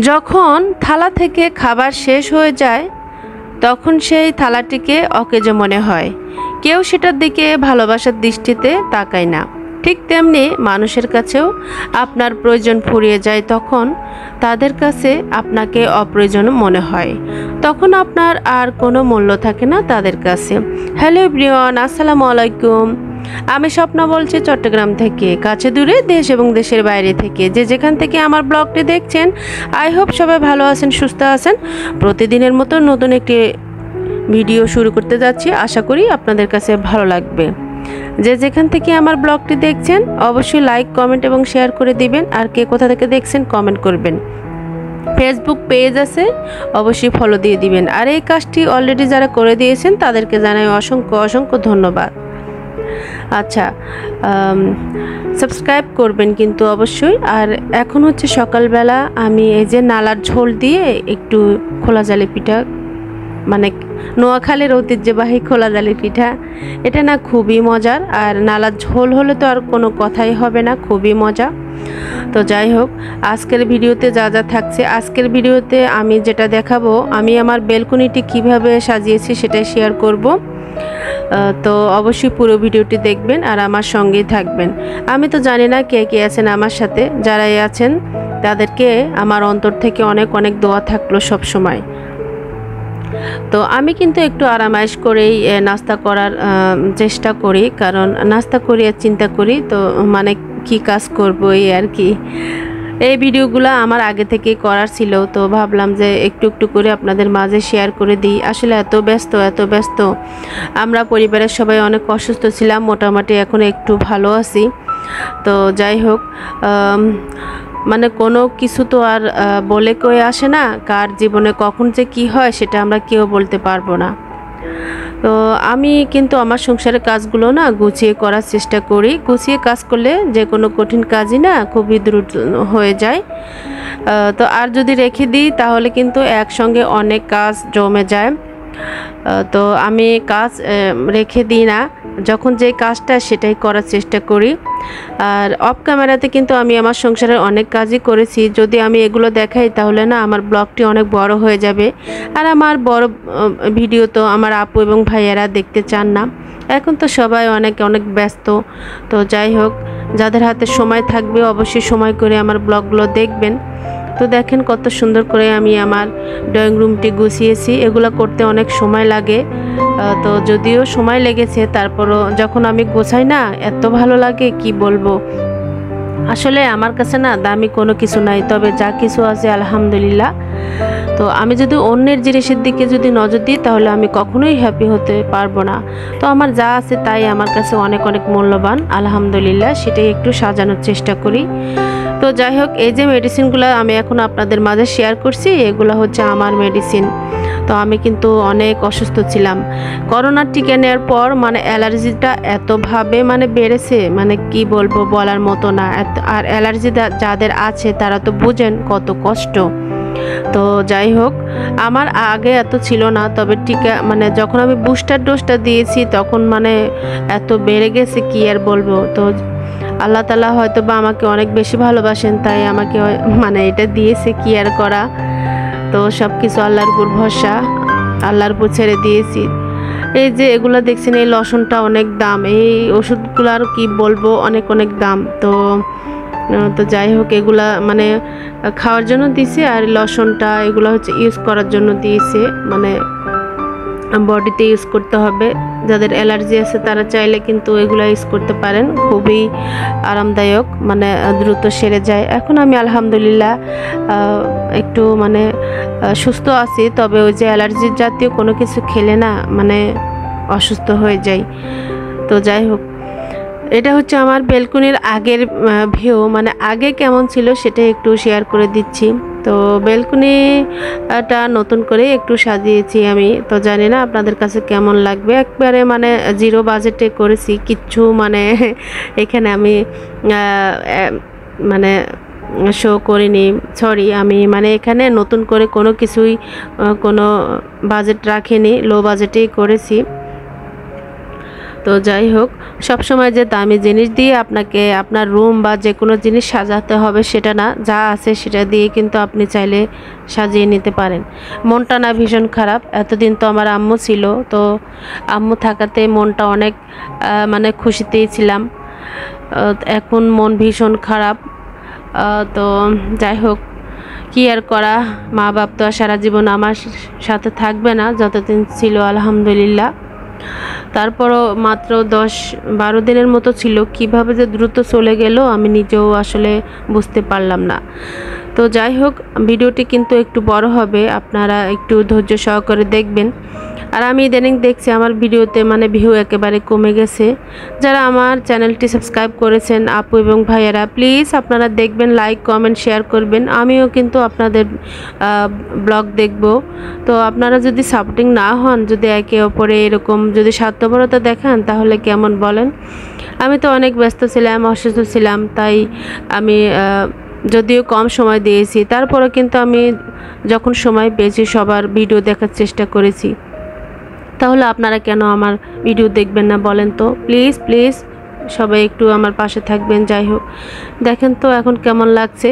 যখন থালা থেকে খাবার শেষ হয়ে যায় তখন সেই থালাটিকে অকেজো মনে হয়, কেউ সেটার দিকে ভালোবাসার দৃষ্টিতে তাকায় না। ঠিক তেমনি মানুষের কাছেও আপনার প্রয়োজন ফুরিয়ে যায় তখন তাদের কাছে আপনাকে অপ্রয়োজন মনে হয়, তখন আপনার আর কোনো মূল্য থাকে না তাদের কাছে। হ্যালো এভরিওয়ান, আসসালামু আলাইকুম। আমি স্বপ্না বলছি চট্টগ্রাম থেকে, কাছে দূরে দেশ এবং দেশের বাইরে থেকে যে যেখান থেকে আমার ব্লগটি দেখছেন। আই হোপ সবাই ভালো আছেন, সুস্থ আছেন। প্রতিদিনের মতো নতুন একটি ভিডিও শুরু করতে যাচ্ছি, আশা করি আপনাদের কাছে ভালো লাগবে। যে যেখান থেকে আমার ব্লগটি দেখছেন অবশ্যই লাইক, কমেন্ট এবং শেয়ার করে দিবেন। আর কে কোথা থেকে দেখছেন কমেন্ট করবেন। ফেসবুক পেজ আছে, অবশ্যই ফলো দিয়ে দিবেন। আর এই কাজটি অলরেডি যারা করে দিয়েছেন তাদেরকে জানাই অসংখ্য অসংখ্য ধন্যবাদ। আচ্ছা, সাবস্ক্রাইব করবেন কিন্তু অবশ্যই। আর এখন হচ্ছে সকালবেলা, আমি এই যে নালার ঝোল দিয়ে একটু খোলা জালি পিঠা, মানে নোয়াখালীর ঐতিহ্যবাহী খোলা জালি পিঠা, এটা না খুবই মজার। আর নালার ঝোল হলে তো আর কোনো কথাই হবে না, খুবই মজা। তো যাই হোক, আজকের ভিডিওতে যা যা থাকছে, আজকের ভিডিওতে আমি যেটা দেখাবো, আমি আমার বেলকনিটি কিভাবে সাজিয়েছি সেটাই শেয়ার করব। তো অবশ্যই পুরো ভিডিওটি দেখবেন আর আমার সঙ্গেই থাকবেন। আমি তো জানি না কে কে আছেন আমার সাথে, যারাই আছেন তাদেরকে আমার অন্তর থেকে অনেক অনেক দোয়া থাকলো সব সময়। তো আমি কিন্তু একটু আরামায়েশ করেই নাস্তা করার চেষ্টা করি, কারণ নাস্তা করি আর চিন্তা করি, তো মানে কি কাজ করব এই আর কি। এই ভিডিওগুলো আমার আগে থেকেই করার ছিল, তো ভাবলাম যে একটু একটু করে আপনাদের মাঝে শেয়ার করে দিই। আসলে এত ব্যস্ত আমরা পরিবারের সবাই অনেক অসুস্থ ছিলাম, মোটামুটি এখন একটু ভালো আছি। তো যাই হোক, মানে কোনো কিছু তো আর বলে কয়ে আসে না, কার জীবনে কখন যে কি হয় সেটা আমরা কেউ বলতে পারবো না। তো আমি কিন্তু আমার সংসারের কাজগুলো না গুছিয়ে করার চেষ্টা করি। গুছিয়ে কাজ করলে যে কোনো কঠিন কাজই না খুবই দ্রুত হয়ে যায়। তো আর যদি রেখে দিই তাহলে কিন্তু একসঙ্গে অনেক কাজ জমে যায়। তো আমি কাজ রেখে দিই না, যখন যে কাজটা সেটাই করার চেষ্টা করি। আর অফ ক্যামেরাতে কিন্তু আমি আমার সংসারের অনেক কাজই করেছি, যদি আমি এগুলো দেখাই তাহলে না আমার ব্লগটি অনেক বড় হয়ে যাবে। আর আমার বড় ভিডিও তো আমার আপু এবং ভাইয়েরা দেখতে চান না, এখন তো সবাই অনেক অনেক ব্যস্ত। তো যাই হোক, যাদের হাতে সময় থাকবে অবশ্যই সময় করে আমার ব্লগগুলো দেখবেন। তো দেখেন কত সুন্দর করে আমি আমার ড্রয়িং রুমটি গুছিয়েছি, এগুলো করতে অনেক সময় লাগে। তো যদিও সময় লেগেছে, তারপরও যখন আমি গোছাই না এত ভালো লাগে কি বলবো। আসলে আমার কাছে না দামি কোনো কিছু নাই, তবে যা কিছু আছে আলহামদুলিল্লাহ। তো আমি যদি অন্যের জিনিসের দিকে যদি নজর দিই তাহলে আমি কখনোই হ্যাপি হতে পারবো না। তো আমার যা আছে তাই আমার কাছে অনেক অনেক মূল্যবান, আলহামদুলিল্লাহ, সেটাই একটু সাজানোর চেষ্টা করি। তো যাই হোক, এই যে মেডিসিনগুলো আমি এখন আপনাদের মাঝে শেয়ার করছি, এগুলো হচ্ছে আমার মেডিসিন। তো আমি কিন্তু অনেক অসুস্থ ছিলাম, করোনার টিকা নেওয়ার পর মানে অ্যালার্জিটা এতভাবে মানে বেড়েছে, মানে কি বলবো, বলার মতো না। আর অ্যালার্জি যাদের আছে তারা তো বুঝেন কত কষ্ট। তো যাই হোক, আমার আগে এত ছিল না, তবে টিকা মানে যখন আমি বুস্টার ডোজটা দিয়েছি তখন মানে এত বেড়ে গেছে কি আর বলবো। তো আল্লাহ তাআলা হয়তো বা আমাকে অনেক বেশি ভালোবাসেন, তাই আমাকে মানে এটা দিয়েছে, কি আর করা। তো সব কিছু আল্লাহর উপর ভরসা, আল্লাহর উপর ছেড়ে দিয়েছি। এই যে এগুলো দেখছেন, এই লসনটা অনেক দাম, এই ওষুধগুলো আর কি বলবো, অনেক অনেক দাম। তো যাই হোক, এগুলা মানে খাওয়ার জন্য দিয়েছে, আর লসনটা এগুলো হচ্ছে ইউজ করার জন্য দিয়েছে, মানে বডিতে ইউজ করতে হবে। যাদের অ্যালার্জি আছে তারা চাইলে কিন্তু এগুলো ইউজ করতে পারেন, খুবই আরামদায়ক, মানে দ্রুত সেরে যায়। এখন আমি আলহামদুলিল্লাহ একটু মানে সুস্থ আছি, তবে ওই যে অ্যালার্জি জাতীয় কোনো কিছু খেলে না মানে অসুস্থ হয়ে যাই। তো যাই হোক, এটা হচ্ছে আমার বেলকনির আগের ভিউ, মানে আগে কেমন ছিল সেটা একটু শেয়ার করে দিচ্ছি। তো বেলকনিটা নতুন করে একটু সাজিয়েছি আমি, তো জানি না আপনাদের কাছে কেমন লাগবে। একবারে মানে জিরো বাজেটে করেছি, কিচ্ছু মানে এখানে আমি মানে শো করিনি, সরি, আমি মানে এখানে নতুন করে কোনো কিছুই কোনো বাজেট রাখিনি, লো বাজেটেই করেছি। তো যাই হোক, সবসময় যে দামি জিনিস দিয়ে আপনাকে আপনার রুম বা যে কোনো জিনিস সাজাতে হবে সেটা না, যা আছে সেটা দিয়ে কিন্তু আপনি চাইলে সাজিয়ে নিতে পারেন। মনটা না ভীষণ খারাপ, এতদিন তো আমার আম্মু ছিল, তো আম্মু থাকাতে মনটা অনেক মানে খুশিতেই ছিলাম। এখন মন ভীষণ খারাপ। তো যাই হোক, কি আর করা, মা বাপ তো আর সারা জীবন আমার সাথে থাকবে না, যতদিন ছিল আলহামদুলিল্লাহ। তারপরও মাত্র 10-12 দিনের মতো ছিল, কিভাবে যে দ্রুত চলে গেল আমি নিজেও আসলে বুঝতে পারলাম না। তো যাই হোক, ভিডিওটি কিন্তু একটু বড় হবে, আপনারা একটু ধৈর্য সহকারে দেখবেন। আর আমি ইদানিং দেখছি আমার ভিডিওতে মানে ভিউ একেবারে কমে গেছে। যারা আমার চ্যানেলটি সাবস্ক্রাইব করেছেন আপু এবং ভাইয়ারা, প্লিজ আপনারা দেখবেন, লাইক কমেন্ট শেয়ার করবেন। আমিও কিন্তু আপনাদের ব্লগ দেখব। তো আপনারা যদি সাপোর্টিং না হন, যদি একে অপরে এরকম যদি স্বার্থপরতা দেখান, তাহলে কেমন বলেন? আমি তো অনেক ব্যস্ত ছিলাম, অসুস্থ ছিলাম, তাই আমি যদিও কম সময় দিয়েছি, তারপরে কিন্তু আমি যখন সময় পেয়েছি সবার ভিডিও দেখার চেষ্টা করেছি। তাহলে আপনারা কেন আমার ভিডিও দেখবেন না বলেন তো? প্লিজ প্লিজ সবাই একটু আমার পাশে থাকবেন। যাই হোক, দেখেন তো এখন কেমন লাগছে।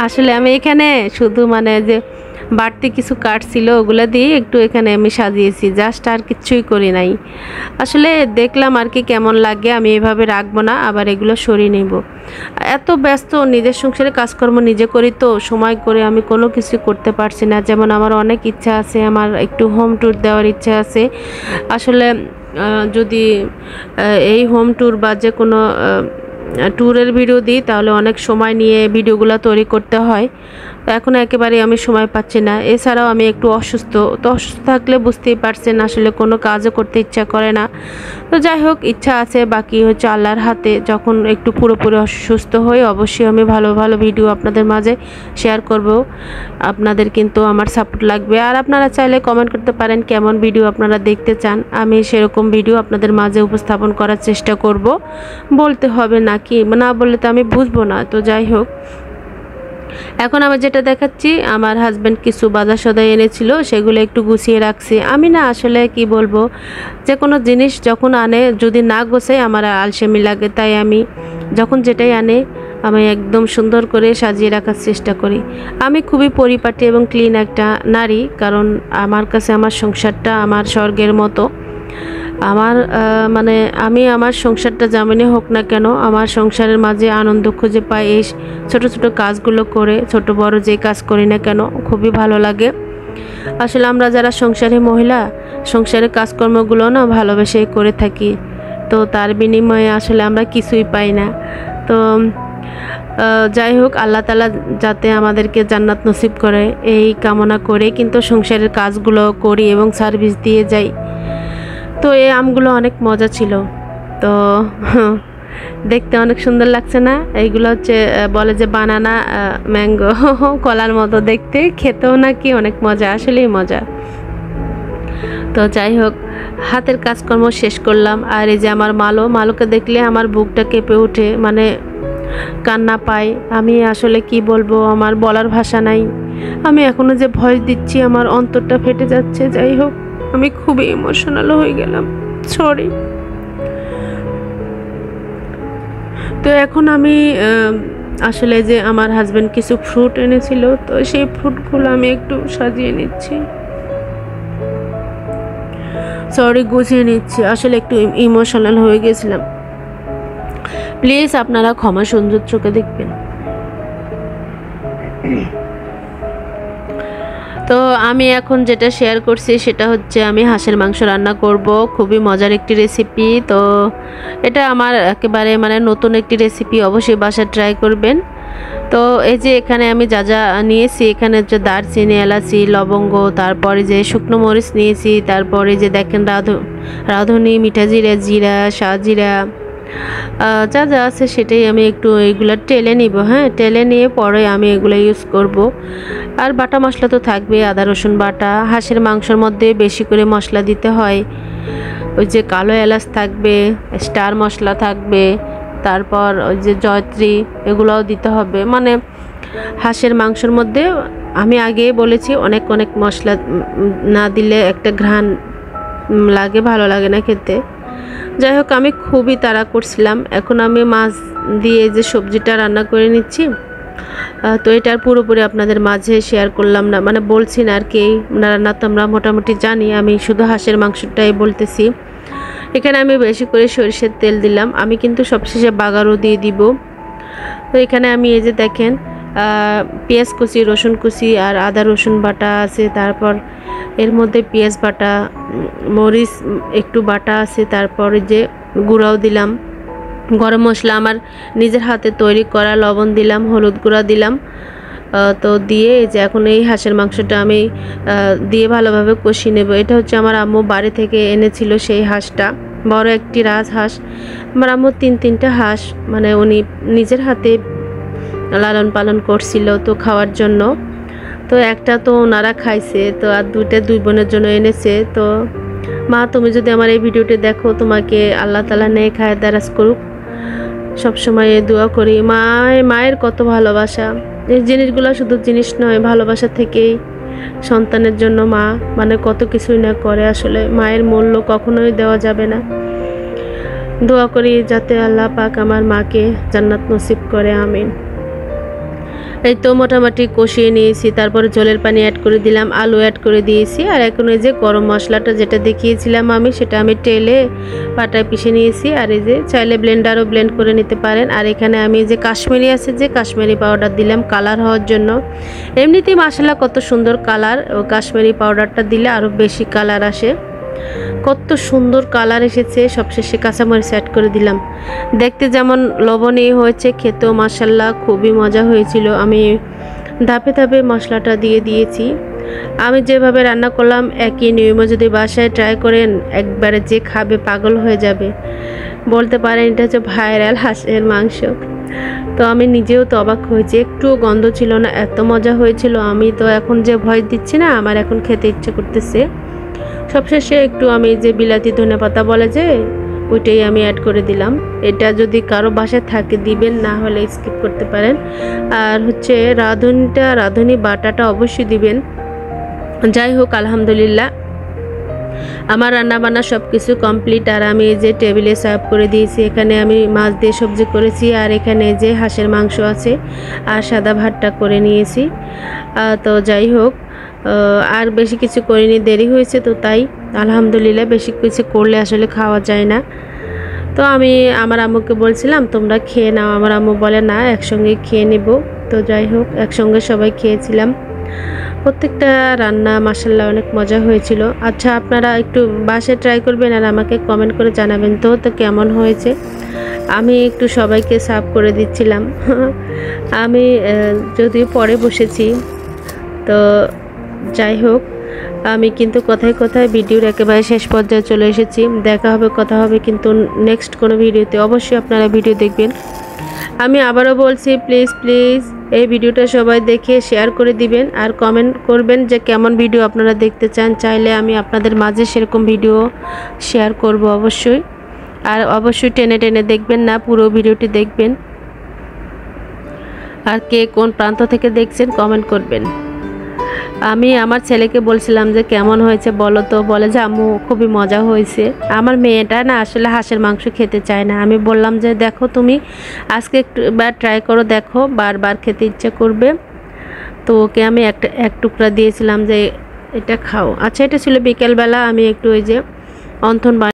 আসলে আমি এখানে শুধু মানে যে বাড়তি কিছু কাঠ ছিল ওগুলো দিয়ে একটু এখানে আমি সাজিয়েছি, জাস্ট, আর কিচ্ছুই করি নাই। আসলে দেখলাম আর কি কেমন লাগে, আমি এভাবে রাখবো না, আবার এগুলো সরিয়ে নেব। এত ব্যস্ত, নিজের সংসারে কাজকর্ম নিজে করি, তো সময় করে আমি কোনো কিছু করতে পারছি না। যেমন আমার অনেক ইচ্ছা আছে, আমার একটু হোম ট্যুর দেওয়ার ইচ্ছা আছে। আসলে যদি এই হোম ট্যুর বা যে কোনো ট্যুরের ভিডিও দিই, তাহলে অনেক সময় নিয়ে ভিডিওগুলো তৈরি করতে হয়। তো এখন একেবারে আমি সময় পাচ্ছি না। এছাড়াও আমি একটু অসুস্থ, তো অসুস্থ থাকলে বুঝতেই পারছেন আসলে কোনো কাজও করতে ইচ্ছা করে না। তো যাই হোক, ইচ্ছা আছে, বাকি হচ্ছে আল্লাহর হাতে। যখন একটু পুরোপুরি অসুস্থ হই, অবশ্যই আমি ভালো ভালো ভিডিও আপনাদের মাঝে শেয়ার করব। আপনাদের কিন্তু আমার সাপোর্ট লাগবে। আর আপনারা চাইলে কমেন্ট করতে পারেন কেমন ভিডিও আপনারা দেখতে চান, আমি সেরকম ভিডিও আপনাদের মাঝে উপস্থাপন করার চেষ্টা করব। বলতে হবে নাকি, না বললে তো আমি বুঝবো না। তো যাই হোক, এখন আমি যেটা দেখাচ্ছি, আমার হাজব্যান্ড কিছু বাজার সদাই এনেছিল, সেগুলো একটু গুছিয়ে রাখছি। আমি না আসলে কি বলবো, যে কোনো জিনিস যখন আনে যদি না গোছাই আমার আলসেমি লাগে, তাই আমি যখন যেটাই আনে আমি একদম সুন্দর করে সাজিয়ে রাখার চেষ্টা করি। আমি খুবই পরিপাটি এবং ক্লিন একটা নারী, কারণ আমার কাছে আমার সংসারটা আমার স্বর্গের মতো। আমার মানে আমি আমার সংসারটা যেমনই হোক না কেন, আমার সংসারের মাঝে আনন্দ খুঁজে পাই এই ছোট ছোট কাজগুলো করে। ছোট বড় যে কাজ করি না কেন খুবই ভালো লাগে। আসলে আমরা যারা সংসারী মহিলা, সংসারের কাজকর্মগুলো না ভালোবেসেই করে থাকি, তো তার বিনিময়ে আসলে আমরা কিছুই পাই না। তো যাই হোক, আল্লাহ তাআলা যাতে আমাদেরকে জান্নাত নসিব করে এই কামনা করে কিন্তু সংসারের কাজগুলো করি এবং সার্ভিস দিয়ে যাই। তো এই আমগুলো অনেক মজা ছিল, তো দেখতে অনেক সুন্দর লাগছে না? এইগুলো হচ্ছে বলে যে বানানা ম্যাঙ্গো, কলার মতো দেখতে, খেতেও নাকি অনেক মজা, আসলেই মজা। তো যাই হোক, হাতের কাজকর্ম শেষ করলাম। আর এই যে আমার মালোকে দেখলে আমার বুকটা কেঁপে ওঠে, মানে কান্না পাই। আমি আসলে কি বলবো, আমার বলার ভাষা নাই। আমি এখনো যে ভয়েস দিচ্ছি আমার অন্তরটা ফেটে যাচ্ছে। যাই হোক, আমি খুবই ইমোশনাল হয়ে গেলাম, সরি। তো এখন আমি আসলে যে আমার হাজব্যান্ড কিছু ফ্রুট এনেছিল, তো সেই ফ্রুটগুলো আমি একটু সাজিয়ে নিচ্ছি, সরি গুছিয়ে নিচ্ছি। আসলে একটু ইমোশনাল হয়ে গেছিলাম, প্লিজ আপনারা ক্ষমা সুন্দর চোখে দেখবেন। তো আমি এখন যেটা শেয়ার করছি সেটা হচ্ছে আমি হাঁসের মাংস রান্না করব, খুবই মজার একটি রেসিপি। তো এটা আমার একেবারে মানে নতুন একটি রেসিপি, অবশ্যই বাসায় ট্রাই করবেন। তো এই যে এখানে আমি যা যা নিয়েছি, এখানে হচ্ছে দারচিনি, এলাচি, লবঙ্গ, তারপরে যে শুকনো মরিচ নিয়েছি, তারপরে যে দেখেন রাঁধুনি, মিঠা জিরা, জিরা, সাজিরা, যা যা আছে সেটাই আমি একটু এইগুলো টেলে নিব। হ্যাঁ, টেলে নিয়ে পরে আমি এগুলো ইউজ করব। আর বাটা মশলা তো থাকবে, আদা রসুন বাটা। হাঁসের মাংসের মধ্যে বেশি করে মশলা দিতে হয়, ওই যে কালো এলাচ থাকবে, স্টার মশলা থাকবে, তারপর ওই যে জয়ত্রী, এগুলোও দিতে হবে। মানে হাঁসের মাংসের মধ্যে আমি আগেই বলেছি অনেক অনেক মশলা না দিলে একটা ঘ্রাণ লাগে, ভালো লাগে না খেতে। যাই হোক, আমি খুবই তাড়া করছিলাম। এখন আমি মাছ দিয়ে যে সবজিটা রান্না করে নিচ্ছি, তো এটার পুরোপুরি আপনাদের মাঝে শেয়ার করলাম না, মানে বলছি না আর কি। রান্না তো আমরা মোটামুটি জানি, আমি শুধু হাঁসের মাংসটাই বলতেছি। এখানে আমি বেশি করে সরিষার তেল দিলাম, আমি কিন্তু সবশেষে বাগারও দিয়ে দিব। তো এখানে আমি এই যে দেখেন পেঁয়াজ কুচি, রসুন কুচি আর আদা রসুন বাটা আছে, তারপর এর মধ্যে পেঁয়াজ বাটা, মরিচ একটু বাটা আছে, তারপর যে গুঁড়াও দিলাম, গরম মশলা আমার নিজের হাতে তৈরি করা, লবণ দিলাম, হলুদ গুঁড়া দিলাম। তো দিয়ে যে এখন এই হাঁসের মাংসটা আমি দিয়ে ভালোভাবে কষিয়ে নেব। এটা হচ্ছে আমার আম্মু বাড়ি থেকে এনেছিল সেই হাঁসটা, বড় একটি রাজহাঁস। আমার আম্মু তিনটা হাঁস মানে উনি নিজের হাতে লালন পালন করছিল তো খাওয়ার জন্য। তো একটা তো ওনারা খাইছে, তো আর দুই বোনের জন্য এনেছে। তো মা, তুমি যদি আমার এই ভিডিওটি দেখো, তোমাকে আল্লাহ তাআলা নেক হায়াত দারাজ করুক। সবসময় দোয়া করি। মায়ের কত ভালোবাসা, এই জিনিসগুলো শুধু জিনিস নয়, ভালোবাসা থেকেই সন্তানের জন্য মা মানে কত কিছুই না করে। আসলে মায়ের মূল্য কখনোই দেওয়া যাবে না। দোয়া করি যাতে আল্লাহ পাক আমার মাকে জান্নাত নসিব করে, আমিন। এই তো মোটামুটি কষিয়ে নিয়েছি, তারপরে জলের পানি অ্যাড করে দিলাম, আলু অ্যাড করে দিয়েছি। আর এখন এই যে গরম মশলাটা যেটা দেখিয়েছিলাম আমি, সেটা আমি টেলে পাটায় পিষে নিয়েছি। আর এই যে চাইলে ব্লেন্ডারও ব্লেন্ড করে নিতে পারেন। আর এখানে আমি যে কাশ্মীরি আছে, যে কাশ্মীরি পাউডার দিলাম কালার হওয়ার জন্য। এমনিতেই মাশাআল্লাহ কত সুন্দর কালার, ও কাশ্মীরি পাউডারটা দিলে আরও বেশি কালার আসে। কত সুন্দর কালার এসেছে। সবশেষে কাঁচামরিচ অ্যাড করে দিলাম। দেখতে যেমন লবণীয় হয়েছে, খেতেও মাশাআল্লাহ খুবই মজা হয়েছিল। আমি ধাপে ধাপে মশলাটা দিয়ে দিয়েছি। আমি যেভাবে রান্না করলাম একই নিয়মে যদি বাসায় ট্রাই করেন, একবারে যে খাবে পাগল হয়ে যাবে। বলতে পারেন এটা হচ্ছে ভাইরাল হাঁসের মাংস। তো আমি নিজেও তো অবাক হয়েছি, একটুও গন্ধ ছিল না, এত মজা হয়েছিল। আমি তো এখন যে ভয় দিচ্ছি না, আমার এখন খেতে ইচ্ছে করতেছে। সবশেষে একটু আমি যে বিলাতি ধনেপাতা বলে যে, ওইটাই আমি অ্যাড করে দিলাম। এটা যদি কারো বাসায় থাকে দিবেন, না হলে স্কিপ করতে পারেন। আর হচ্ছে রাঁধুনি বাটাটা অবশ্যই দিবেন। যাই হোক, আলহামদুলিল্লাহ আমার রান্নাবান্না সব কিছু কমপ্লিট। আর আমি এই যে টেবিলে সার্ভ করে দিয়েছি। এখানে আমি মাছ দিয়ে সবজি করেছি, আর এখানে যে হাঁসের মাংস আছে, আর সাদা ভাতটা করে নিয়েছি। তো যাই হোক, আর বেশি কিছু করিনি, দেরি হয়েছে তো তাই। আলহামদুলিল্লাহ বেশি কিছু করলে আসলে খাওয়া যায় না। তো আমি আমার আম্মুকে বলছিলাম তোমরা খেয়ে নাও, আমার আম্মু বলে না একসঙ্গে খেয়ে নেব। তো যাই হোক, একসঙ্গে সবাই খেয়েছিলাম। প্রত্যেকটা রান্না মাশাআল্লাহ অনেক মজা হয়েছিল। আচ্ছা, আপনারা একটু বাসায় ট্রাই করবেন আর আমাকে কমেন্ট করে জানাবেন তো কেমন হয়েছে। আমি একটু সবাইকে সার্ভ করে দিচ্ছিলাম। আমি যদিও পরে বসেছি, তো যাই হোক, আমি কিন্তু কথায় কথায় ভিডিওর একেবারে শেষ পর্যায়ে চলে এসেছি। দেখা হবে, কথা হবে কিন্তু নেক্সট কোনো ভিডিওতে। অবশ্যই আপনারা ভিডিও দেখবেন। আমি আবারও বলছি, প্লিজ এই ভিডিওটা সবাই দেখে শেয়ার করে দিবেন, আর কমেন্ট করবেন যে কেমন ভিডিও আপনারা দেখতে চান। চাইলে আমি আপনাদের মাঝে সেরকম ভিডিও শেয়ার করব অবশ্যই। আর অবশ্যই টেনে টেনে দেখবেন না, পুরো ভিডিওটি দেখবেন। আর কে কোন প্রান্ত থেকে দেখছেন কমেন্ট করবেন। আমি আমার ছেলেকে বলছিলাম যে কেমন হয়েছে বলো, তো বলে যে আম্মু খুবই মজা হয়েছে। আমার মেয়েটা না আসলে হাঁসের মাংস খেতে চায় না। আমি বললাম যে দেখো তুমি আজকে একবার ট্রাই করো, দেখো বারবার খেতে ইচ্ছে করবে। তো ওকে আমি এক টুকরা দিয়েছিলাম যে এটা খাও। আচ্ছা, এটা ছিল বিকেলবেলা। আমি একটু ওই যে অন্থন